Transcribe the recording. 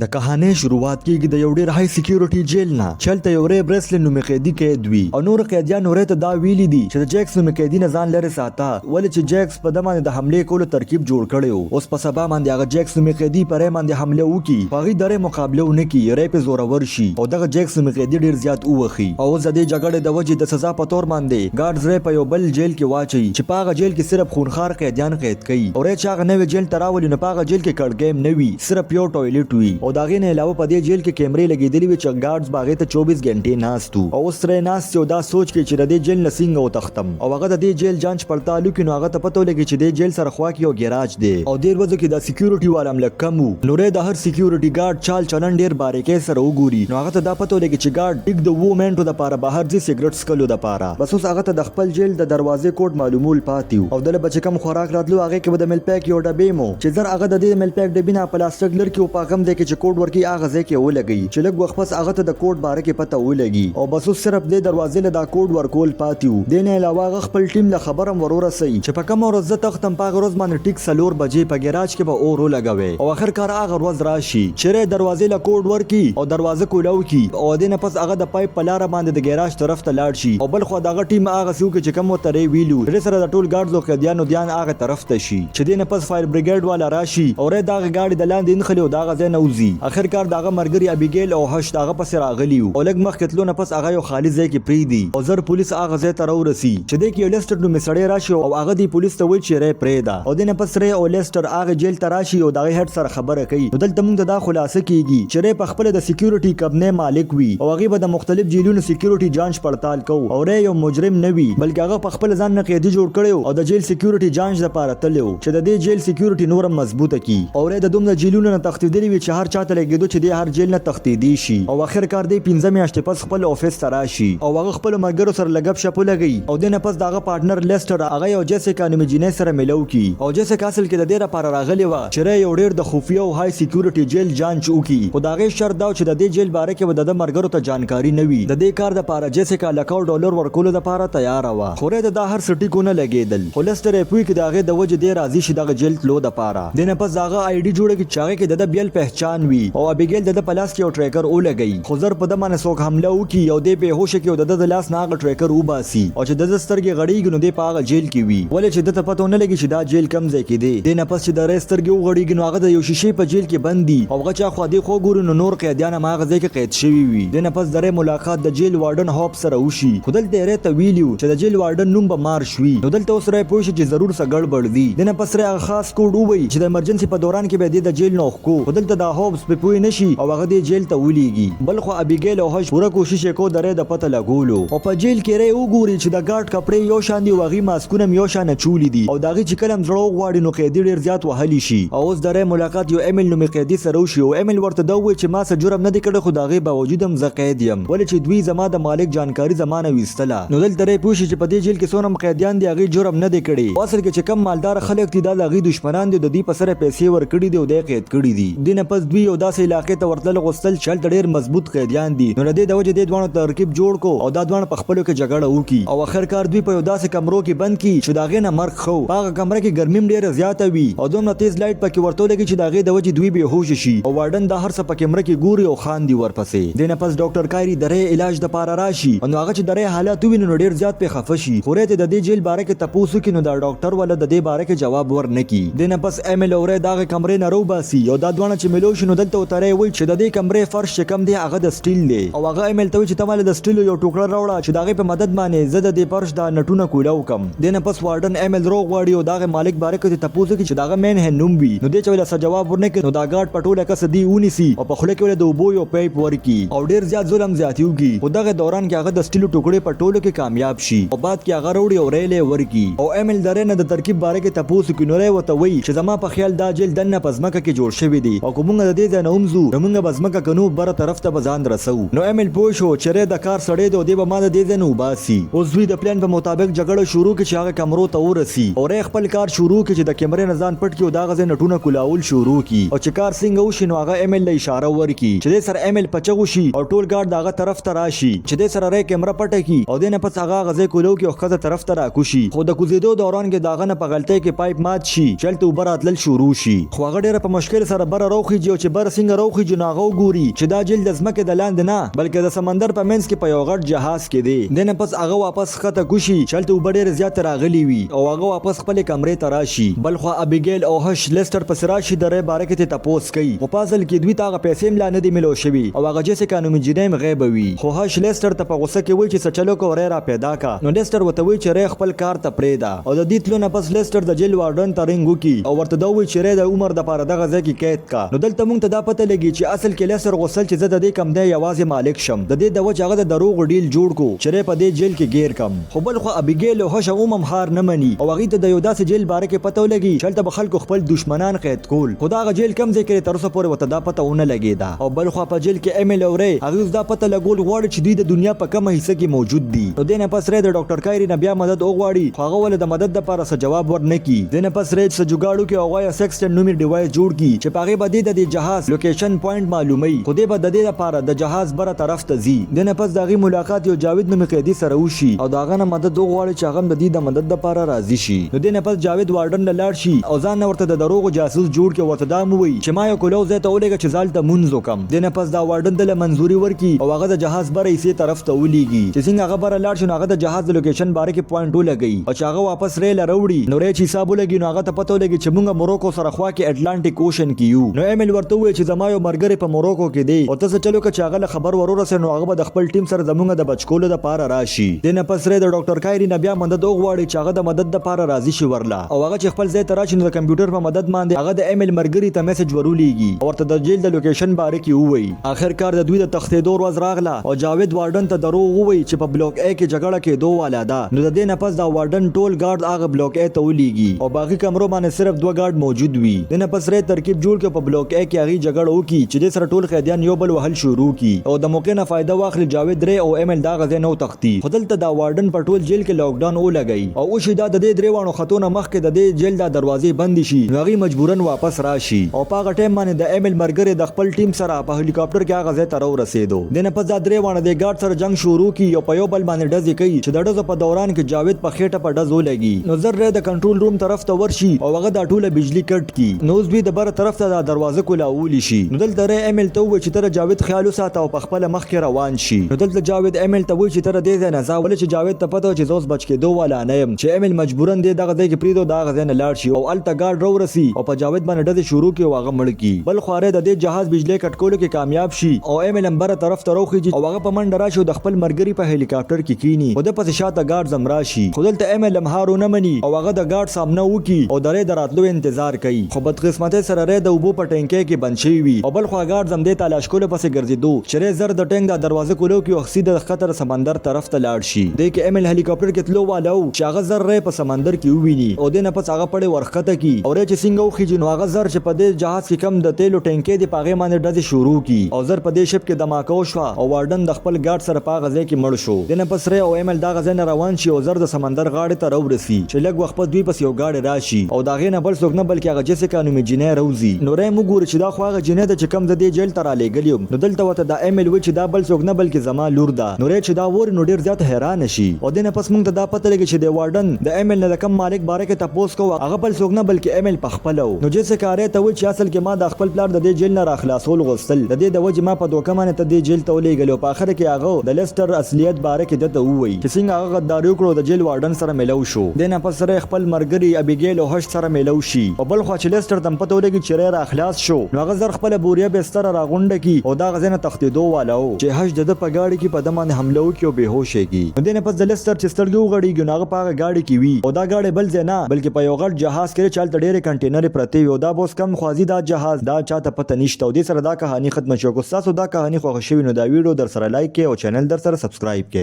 د کہانی شروعات کیږي د یو ډیر های سکیورټي جیل نه چلته یو ری برسلن نومي قیدی قید وي او نور قیدیان نور ته دا ویلي دي چې د جیکس نومي قیدی نه ځان لري ساته ولې چې جیکس په دمه د حمله کولو ترکیب جوړ کړي اوس په سبا باندې هغه جیکس نومي قیدی پرې باندې حمله وکي هغه درې مقابله ونکي ری په زور ورشي او دغه جیکس نومي قیدی ډیر زیات اوخي او زده جګړه د وجې د سزا په تور باندې ګارډز ری په یو بل جیل کې واچي چې پاغه جیل کې صرف خونخوار قیدیان قید کوي او ری چې هغه نوې جیل تراولي نه پاغه جیل کې کړ گیم نه وي صرف یو ټوایلټ وي او داغه نه علاوه په دې جیل کې کیمرې لګېدلې وي چې ګارډز باغې ته 24 غنټې ناستو او اوس ترې ناست یو دا سوچ کې چې د دې جیل نه څنګه وتښتم او هغه د دې جیل جانچ پړتال وکړي نو هغه ته پته ولګي چې دې جیل سره خوا کې یو ګیراج دی او ډېر ورځو کې د سکیورټي والا هم لږ کم وو نو د هر سکیورټي ګارډ چال چلن ډېر باریکۍ سره وګوري نو هغه ته دا پته ولګي چې ګارډ ټیک د وومنټو دپاره بهر ځي سیګرټ څکلو دپاره بس اوس هغه ته د خپل جیل د دروازې کوډ معلومول پاتې وو او دله به چې کوم خوراک راتلو هغې کې به د مل پیک یو ډبې مو چې زر هغه د دې مل پیک ډبې نه پلاستیک لرکي او په کم دی کې چې کوډ ورکي هغه ځای کې ولګي چې لږ وخت پس هغه ته د کوډ باره کې پته ولګي او بس اوس صرف دې دروازې له دا کوډ ورکول پاتې وو دې نه علاوه هغه خپل ټیم له خبر هم ورورسوي چې په کومه ورځ زه تښتم په هغه ورځ باندې ټیک 4 بجې په ګیراج کې به اور ولګوي او آخر کار هغه ورځ راشي چې دروازې له کوډ ورکي او دروازه کولاو کی او دې نه پس هغه د پایپ په لاره باندې د ګیراج طرف ته لاړ شي او بل خو دغه ټیم هغه سیو کې چې کوم وترې ویلو چې سره د ټول ګارډز او قیدیانو دیان هغه طرف ته شي چې دې نه پس فایر بریګیډ والا راشي او دغه ګاډي د لاندې نخلي او دغه ځای نه وزي آخر کار دغه مرګري ابيګیل او هش دغه پس راغلی او لږ مخکې تلو نه پس هغه یو خالي ځای کې پریدي او زر پولیس هغه ځای ته راورسي چې دې کې یو لیسټر نومې سړی راشي او هغه دی پولیس ته وایي چې ری پرېږده او دې نه پس ری او لیسټر هغه جیل ته راشي او دغه هډ سره خبره کوي نو دلته موږ ته دا خلاصه کیږي چې ری په خپله د سکیورټي کمپنۍ مالک وي او هغې به د مختلف جیلونو سکیورټي جانچ پړتال کوو او ری یو مجرم نه وي بلکې هغه په خپل ځان نه قیدي جوړ کړی او د جیل سکیورټي جانچ دپاره تللی و چې د دې جیل سکیورټي نور هم مضبوطه کي او ری د دومره جیلونو نه تښتېدلي وي چې هر چاته لګېدو چې دې هر جیل نه تښتېدی شي او آخر کار دی 15 میاشتې پس خپل افیس ته راشي او هغه خپل مرګرو سره لګپ شپ ولګي او دې نه پس دغه پارټنر لیسټر هغه یو جیسیکا نومي جینۍ سره ملو کی او جیسیکا اصل کې د دې لپاره راغلی وه چې یو ډېر د خفیه او های سکیورټي جیل جانچ وکړي خو د هغې شرط دا و چې د دې جیل باره کې به د ده مرګرو ته جانکاري نه وي د دې کار دپاره جیسیکا $100 ورکولو دپاره تیاره وه خو د دا هر څه ټیکو نه لګېدل خو لیسټر یې پوهېږي د هغې د وجې دی راضي شي دغه جیل تلو دپاره دې نه پس د هغه آی ډي جوړه کړي چې هغې کې د ده بیل پهچان وي او ابیګیل د ده په لاس کې یو ټریکر ولګوي خو زر په ده باندې څوک حمله وکړي او دی بېهوشه کړي او د ده د لاس نه هغه ټریکر وباسي او چې د ده سترګې غړېږي نو دی په هغه جیل کې وي ولې چې ده ته پته ونه لګي چې دا جیل کم ځای کې دی دې نه پس چې د ری سترګې وغړېږي نو هغه د یو شیشې په جیل کې بند دي او هغه چې خوا دې خوا ګوري نو نور قیدیان هم هغه ځای کې قید شوي وي دې نه پس د ری ملاقات د جیل وارډن هوپ سره وشي خو دلته یې ری ته ویلي و چې د جیل وارډن نوم به مارش وي نو دلته اوس ری پوه شي چې ضرور څه ګړبړ دي دې نه پس ری هغه خاص کوډ ووایي چې د ایمرجنسي په دوران کې به دې د جیل نه وښکو خو دلته دا هوپس پې پوه نه شي او هغه دې جیل ته ولیږي بل خو ابیګیل او هش پوره کوشش یې کو د ری د پته لګولو او په جیل کې ری وګوري چې د ګارډ کپړې یو شان دي او هغې ماسکونه هم یو شانه چولي دي او د هغې چې کله هم زړه وغواړي نو قیدي ډېر زیات وهلی شي او اوس د ری ملاقات یو ایمیل نومې قیدي سره وشي او ایمیل ورته دا ووایي چې ما څه جرم نه دی کړی خو د هغې باوجود هم زه قید یم ولې چې دوی زما د مالک جانکاري زما نه ویستله نو دلته ری پوه شي چې په دې جیل کې څومره قیدیان دي هغې جرم نه دی کړی او اصل کې چې کم مالدار خلک دي دا د هغې دشمنان دي د دوی په سره پیسې ورکړي دي او دی قید کړي دي دې نه پس دوی یو داسې علاقې ته ورتلل غوښتل چې هلته ډېر مضبوط قیدیان دي نو د دې د وجې دې دواړو ترکیب جوړ کو او دا دواړه په خپلو کې جګړه وکړي او آخر کار دوی په یو داسې کمرو کې بند کړي چې د هغې نه مرګ ښه په هغه کمره کې ګرمي هم ډېره زیاته وي او دومره تیز لایټ پکې ورته ولګي چې د هغې د وجې دوی بېهوشه شي او وارډن دا هر څه په کمره کې ګوري او خاندي ورپسې دې نه پس ډاکټر کایري د ری علاج دپاره راشي نو هغه چې د ری حالات وویني نو ډېر زیات پې خفه شي خو ری ته د دې جیل باره کې تپوس وکړي نو دا ډاکټر والا د دې باره کې جواب ورنه کړي دې نه پس ایمیل او ری د هغې کمرې نه راوباسي او دا دواړه چې ملو شي نو دلته ورته ری وایي چې د دې کمرې فرش چې کم دی هغه د سټیل دی او هغه ایمیل ته وایي چې ته مالې د سټیلو یو ټوکړه راوړه چې د هغې په مدد باندې زه د دې فرش دا نټونه کولاو کم دې نه پس وارډن ایمیل دروغ غواړي او د هغې مالک باره کې تپوس وکړي چې د هغه مین هینډ نوم وي نو دې چې ولې څه جواب ورنه کړي نو دا ګارډ په ټوله کسه دی ونیسي او په خوله کې ولې د اوبو یو پیپ ورکړي او ډېر زیات ظلم زیاتي وکړي خو دغه دوران کې هغه د سټیلو ټوکړې په ټولو کې کامیاب شي او بعد کې هغه راوړي او ری یې ورکړي او ایمیل د ری نه د ترکیب باره کې تپوس وکړي نو ری ورته وایي چې زما په خیال دا جیل دننه په ځمکه کې جوړ شوی دی او که موږ د دې ځای نه ومځو نو موږ به ځمکه کنو بره طرف ته به ځان رسوو نو ایمیل پوه شو چې ری د کار سړی دی او دی به ما د دې ځای نه وباسي اوس دوی د پلان په مطابق جګړه شروع کړي چې هغه کمرو ته ورسي او ری خپل کار شروع کړي چې د کیمرې نه ځان پټ کړي او د هغه ځای نټونه کولاول شروع کړي او چې کار څنګه وشي نو هغه ایمیل له اشاره ورکړي چې دې سره ایمیل په چغو شي او ټول ګارډ د هغه طرف ته راشي چې دې سره ری کیمره پټه کړي او دې نه پس هغه هغه ځای کولو کړي او ښځه طرف ته راکوشي خو د کوزېدو دوران کې د هغه نه په غلطۍ کې پایپ مات شي چې هلته اوبه راتلل شروع شي خو هغه ډېره په مشکل سره بره راوخیږي او چې بر څنګه روخي جناغو ګوري چې دا جیل د ځمکې د لاندې نه بلکې د سمندر په منځ کې په یو غټ جهاز کې دی. دنه پس هغه واپس خطه کوشي چلته وبډ ډېر زیات راغلی وي او هغه واپس خپل کمرې ته راشي. بلخو ابيګیل او هش لیسټر پس راشي د ری باره کې ته تپوس کوي. په پازل کې دوی تاغه پیسې ملا نه دی ملو شوی او هغه جیسیکا نوم جنیم غیب وي. خو هش لیسټر ته په غوسه کې وای چې سچلو کو ری را پیدا کا. نو لیسټر وته وای چې ری خپل کار ته پریدا او د دې تلو نه پس لیسټر د جیل وارډن ترنګ وکي او ورته دا وای چې ری د عمر د پاره دغه ځای کې قید کا. نو دلته مونږ ته دا پته لګي چې اصل کې لیسټر غوسل چې زه د دې کم دی یوازې مالک شم. د دې د وجه هغه د دروغ ډیل جوړ کو چې ری په دې جیل کې گیر کم. خو بل خو ابيګیل او هش عموم هار نه مني او هغه ته د یو داسې جیل باره کې پته ولګي چلته به خلکو خپل دشمنان قید کول. خدا غ جیل کم ذکر تر اوسه پورې وته دا پته ونه لګیدا. او بل خو په جیل کې ایمیل او ری هغه دا پته لګول غواړي چې دوی د دنیا په کومه حصہ کې موجود دي. نو دینه پس ری د ډاکټر کایری نه بیا مدد وغواړي خو هغه ول د مدد لپاره څه جواب ورنکي. دینه پس ری څه جوګاړو کې هغه سیکسټن نومي ډیوایس جوړ کی چې پاغه باندې د جهاز لوکیشن پوینټ معلومي. خو دې به د دې لپاره د جهاز بره طرف ته ځي. دینه پس دغه ملاقات یو جاوید نومي قیدی سره وشي او داغه نه مدد وغواړي چې هغه د دې د مدد لپاره راضي شي. نو دینه پس جاوید وارډن له لاړ شي او ځان ورته د دروغ جاسوس جوړ کې ورته دا موي چې ما یو کولو زه ته ولګه چې زال ته منځو کم. دینه پس دا وارډن د منزوري ورکی او هغه د جهاز بره یې طرف ته ولېږي چې څنګه هغه بره لاړ شي. هغه د جهاز د لوکیشن باره کې پوینټ ولګي او چې هغه واپس ریل راوړي. نو ری چې حساب ولګي نو هغه ته پته ولګي چې موږ موروکو سره خوا کې اټلانټیک اوشن کې یو. نو ایمیل ورته وایي چې زما یو مرګره په موروکو کې دی او تاسو چلو که چې هغه خبر ورورسه نو هغه د خپل ټیم سره زمونږ د بچکولو د پاره راشي. دنه پس ری د ډاکټر کایری نه بیا مدد وغواړي چې هغه د مدد د پاره راضي شي ورلا او هغه چې خپل ځای ته راشي نو د کمپیوټر په مدد باندې هغه د ایمیل مرګري ته میسج ورولېږي او ورته د جیل د لوکیشن باره کې وایي. اخر کار د دوی د تختیدو ورځ راغله او جاوید وارډن ته دروغ وایي چې په بلاک A کې جګړه کې دوه والا ده. نو د دې نه پس دا وارډن ټول ګارد هغه بلاک A ته ولېږي او باقي کمرو باندې صرف دوه ګارد موجود وي. د نه پس ری ترکیب جوړ کړ په بلاک A کې هغه جګړه وکي چې د سره ټول قیدیان یو بل وهل شروع کی او د موقع نه فائدہ واخلي جاوید ری او ایمیل دا غزه نو تختی. خدلته دا وارډن په ټول جیل کې لاک ډاون ولګي او او شي دا د دې دریوانو خطونه مخکې د دې جیل د دروازې بند شي. نو هغه مجبورن واپس راشي او په هغه ټیم باندې د ایمیل مرګره د خپل ټیم سره په هلیکاپټر کې هغه ځای ته ورسېدو. د نه پس دا دریوانو د ګارد سره جنگ شروع کی او په یو بل باندې ډزې کوي چې د ډزو په دوران کې جاوید په خېټه په ډز ولګي. نو زر ری د کنټرول روم طرف ته ورشي او هغه د ټوله بجلی کټ کی. نو اوس دوی د بره طرف ته د دروازه کولاولی شي. نو دلته ری ایمیل ته وایي چې تر جاوید خیال وساته او په خپل مخ کې روان شي. نو دلته جاوید ایمیل ته وایي چې تر دې ځای نه ځه ولې چې جاوید ته پته چې زوس بچ کې دوه والا نه يم چې ایمیل مجبورن دی دغه ځای کې پریدو دغه ځای نه لاړ شي او الته ګارد ورسي او په جاوید باندې ډزې شروع کی او هغه مړ کی. بل خواره د دې جهاز بجلی کټکولو کې کامیاب شي او ایمیل هم بره طرف ته روخیږي او هغه په منډه راشي د خپل مرګري په هلیکاپټر کې کینی او د پس شاته ګارد زم راشي. خو دلته ایمیل هم هارو نه مني او هغه د ګارد سامنے وکي او درې دراتلو انتظار کوي. خو بدقسمتۍ سره ری د وبو په ټینکې کې بند شوی وي او بل خو ګارد زم دې تلاش کولو پسې ګرځېدو چې ری زر د ټینګ د دروازه کولو کې او خسي د خطر سمندر طرف ته لاړ شي. د کې ایمیل هلیکاپټر کې تلو والو چې هغه زر ری په سمندر کې وویني او د نه پس هغه پړې ورخته کی او ری چې څنګه وخیږي نو هغه زر چې په دې جهاز کې کم د تیلو ټینکې دی پاغه باندې ډزې شروع کی او زر په دې شپ کې دماکو شو او وارډن د خپل ګارد سره پاغه ځای کې مړ شو. د نه پس ری او ایمیل دا غزه نه روان شي او زر د سمندر غاړه ته راورسي چې لږ وخت په دوی پس یو ګاډي راشي او دا غینه بل څوک نه بلکې هغه جیسیکا نومي جنې روزي. نو ری موږ ګور چې دا خو هغه جنې د چکم د دې جیل تر لګلیوم. نو دلته وته دا ایمیل و چې دا بل څوک نه بلکې زما لور ده. نو ری چې دا ور نو ډیر زیات حیران شي او د نه پس موږ ته دا پته لګي چې د وارډن د ایمیل نه کم مالک باره کې تاسو کو هغه بل څوک نه بلکې ایمیل پخپلو. نو جیسیکا ری ته و چې اصل کې ما د خپل پلان د دې جیل نه راخلاصول غوښتل د دې د وجه ما په دوکه باندې ته دې جیل ته ولېګلو په اخر کې هغه د لیسټر اصلیت باره کې دته وایي چې څنګه هغه غداري وکړو د جیل وارډن سره ملو شو. د نه پس ری خپل مرګري ابيګیل او هش سره ملو شي او بل خو چې لیسټر تم پته ولګي چې ری را اخلاص شو. نو هغه زر خپل بوریا بستر راغونډه کی او دا غزنه تختیدو والو چې هش د په گاډي کې په دمانه حمله وکي او بهوش کېږي. د نه پس د لیسټر چې سترګو غړي ګناغه پاغه گاډي کې وي او دا گاډي بل ځای نه بلکې په یو غټ جهاز کې چالت ډېر کنټینر پرتی وي او دا بوس کم خوازي دا جهاز دا چاته پته نشته او د سره دا کہانی ختم شو. کو تاسو دا کہانی خوښ شوی نو دا ویډیو در سره لایک کړئ او چینل در سره سبسکرایب کړئ.